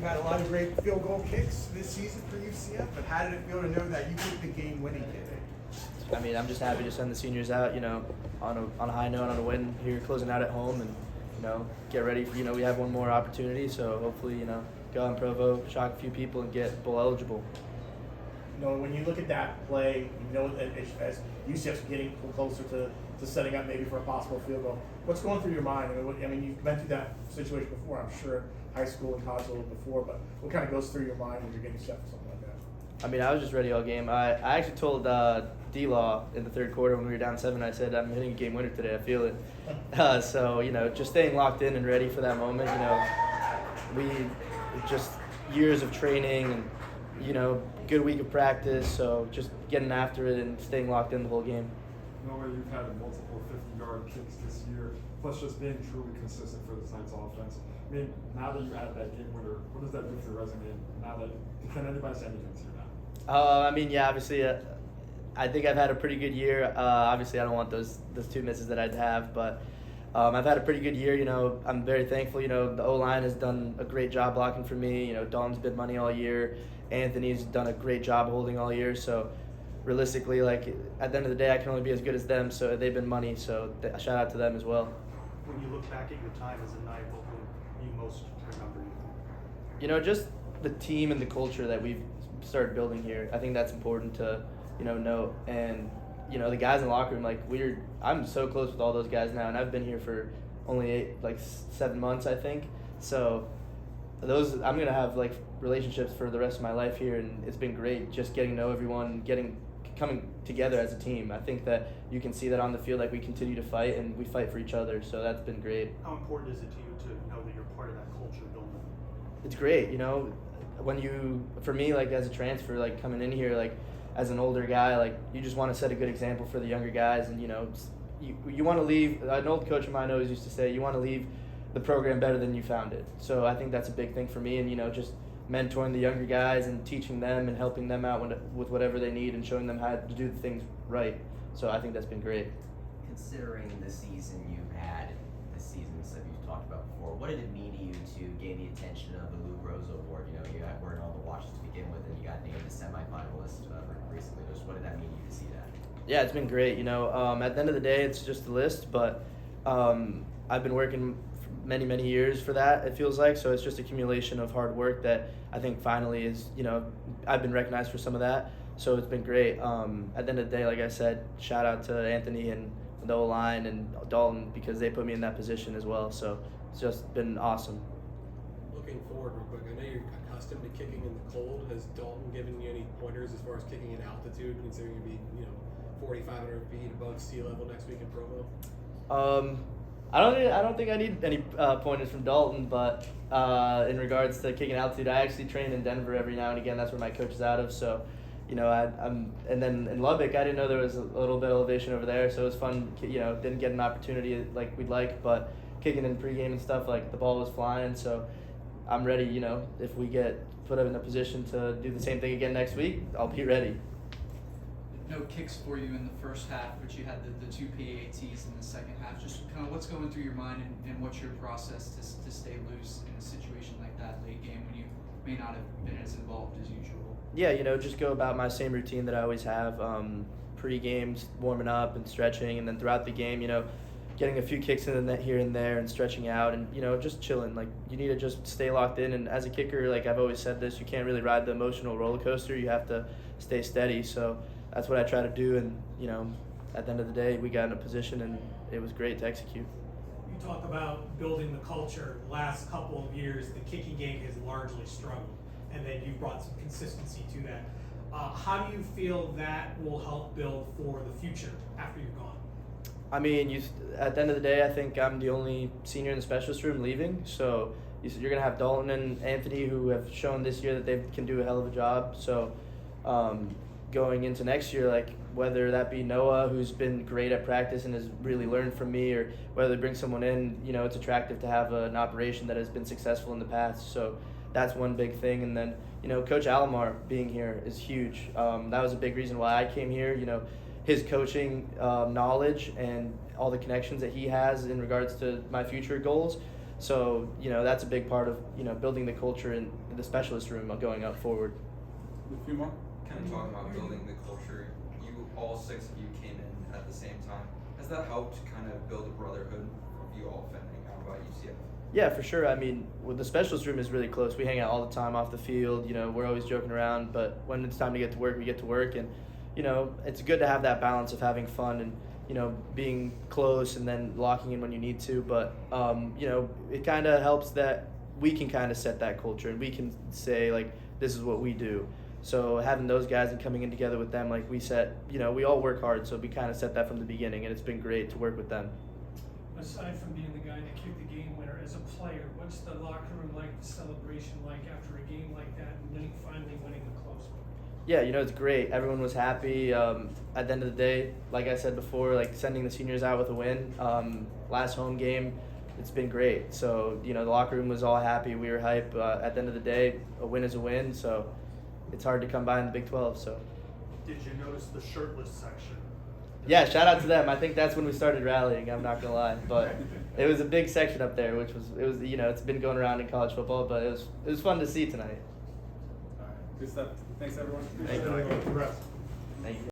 You've had a lot of great field goal kicks this season for UCF, but how did it feel to know that you kicked the game-winning kick? I mean, I'm just happy to send the seniors out, on a high note, on a win here, closing out at home, and get ready for we have one more opportunity. So hopefully, go out in Provo, shock a few people, and get bowl eligible. When you look at that play, as UCF's getting closer to setting up maybe for a possible field goal, what's going through your mind? I mean, you've been through that situation before, I'm sure, high school and college a little before, but what kind of goes through your mind when you're getting set for something like that? I mean, I was just ready all game. I actually told D-Law in the third quarter when we were down 7, I said, I'm hitting a game winner today, I feel it. So, just staying locked in and ready for that moment, we just years of training and, good week of practice, so just getting after it and staying locked in the whole game. Noe, you've had multiple 50-yard kicks this year, plus just being truly consistent for this night's offense. I mean, now that you add that game winner, what does that do for your resume? Now that can anybody say anything to you now? I mean, yeah, obviously, I think I've had a pretty good year. Obviously, I don't want those 2 misses that I'd have, but I've had a pretty good year. I'm very thankful. The O-line has done a great job blocking for me. Dalton's been money all year. Anthony's done a great job holding all year. So realistically, at the end of the day, I can only be as good as them. So they've been money. So shout out to them as well. When you look back at your time as a Knight, what will you most remember? Just the team and the culture that we've started building here. I think that's important to, note. And, the guys in the locker room, I'm so close with all those guys now, and I've been here for only 7 months, I think. So I'm going to have, relationships for the rest of my life here, and it's been great just getting to know everyone, coming together as a team. I think that you can see that on the field, we continue to fight, and we fight for each other, so that's been great. How important is it to you to know that you're part of that culture building? It's great, for me, as a transfer, coming in here, as an older guy, you just want to set a good example for the younger guys, and, you want to leave. An old coach of mine always used to say, you want to leave the program better than you found it. So I think that's a big thing for me, and, just mentoring the younger guys and teaching them and helping them out with whatever they need and showing them how to do things right. So I think that's been great. Considering the season you've had, the seasons that you've talked about before, what did it mean to you to gain the attention of the Lou Groza Award? You weren't on the watch to begin with, and you got named a semifinalist recently. Just what did that mean to you to see that? Yeah, it's been great. At the end of the day, it's just a list, but I've been working many, many years for that, it feels like. So it's just accumulation of hard work that I think finally is, I've been recognized for some of that. So it's been great. At the end of the day, like I said, shout out to Anthony and the O-line and Dalton because they put me in that position as well. So it's just been awesome. Looking forward real quick, I know you're accustomed to kicking in the cold. Has Dalton given you any pointers as far as kicking at altitude, considering you'll be, 4,500 feet above sea level next week in Provo? I don't think I need any pointers from Dalton, but in regards to kicking altitude, I actually train in Denver every now and again. That's where my coach is out of. So, I'm and then in Lubbock, I didn't know there was a little bit of elevation over there, so it was fun. Didn't get an opportunity like we'd like, but kicking in pregame and stuff, the ball was flying. So, I'm ready. If we get put in a position to do the same thing again next week, I'll be ready. No kicks for you in the first half, but you had the 2 PATs in the second half. Just kind of what's going through your mind and what's your process to stay loose in a situation like that late game when you may not have been as involved as usual? Yeah, just go about my same routine that I always have. Pre-games, warming up and stretching, and then throughout the game, getting a few kicks in the net here and there and stretching out and, just chilling. You need to just stay locked in. And as a kicker, I've always said this, you can't really ride the emotional roller coaster. You have to stay steady. So that's what I try to do, and at the end of the day, we got in a position, and it was great to execute. You talk about building the culture. The last couple of years, the kicking game has largely struggled, and then you brought some consistency to that. How do you feel that will help build for the future after you're gone? I mean, at the end of the day, I think I'm the only senior in the specialist room leaving, so you're going to have Dalton and Anthony, who have shown this year that they can do a hell of a job. So going into next year, whether that be Noah, who's been great at practice and has really learned from me, or whether they bring someone in, it's attractive to have an operation that has been successful in the past. So that's one big thing. And then, Coach Alomar being here is huge. That was a big reason why I came here. His coaching knowledge and all the connections that he has in regards to my future goals. So, that's a big part of, building the culture in the specialist room going up forward. A few more? Kind of talking about building the culture, all 6 of you came in at the same time. Has that helped kind of build a brotherhood of you all finding out about UCF? Yeah, for sure. I mean, the specialist room is really close. We hang out all the time off the field. We're always joking around, but when it's time to get to work, we get to work. And, it's good to have that balance of having fun and, being close and then locking in when you need to. But, it kind of helps that we can kind of set that culture and we can say, like, this is what we do. So having those guys and coming in together with them, like we set, we all work hard. So we kind of set that from the beginning, and it's been great to work with them. Aside from being the guy that kicked the game winner, as a player, what's the locker room like, the celebration like after a game like that, and finally winning a close one? Yeah, it's great. Everyone was happy. At the end of the day, like I said before, like sending the seniors out with a win. Last home game, it's been great. So, the locker room was all happy. We were hype. At the end of the day, a win is a win. So it's hard to come by in the Big 12. So. Did you notice the shirtless section? Yeah, shout out to them. I think that's when we started rallying. I'm not gonna lie, but it was a big section up there, which was it's been going around in college football, but it was fun to see tonight. All right, good stuff. Thanks, everyone. Thank you. Congrats. Thank you.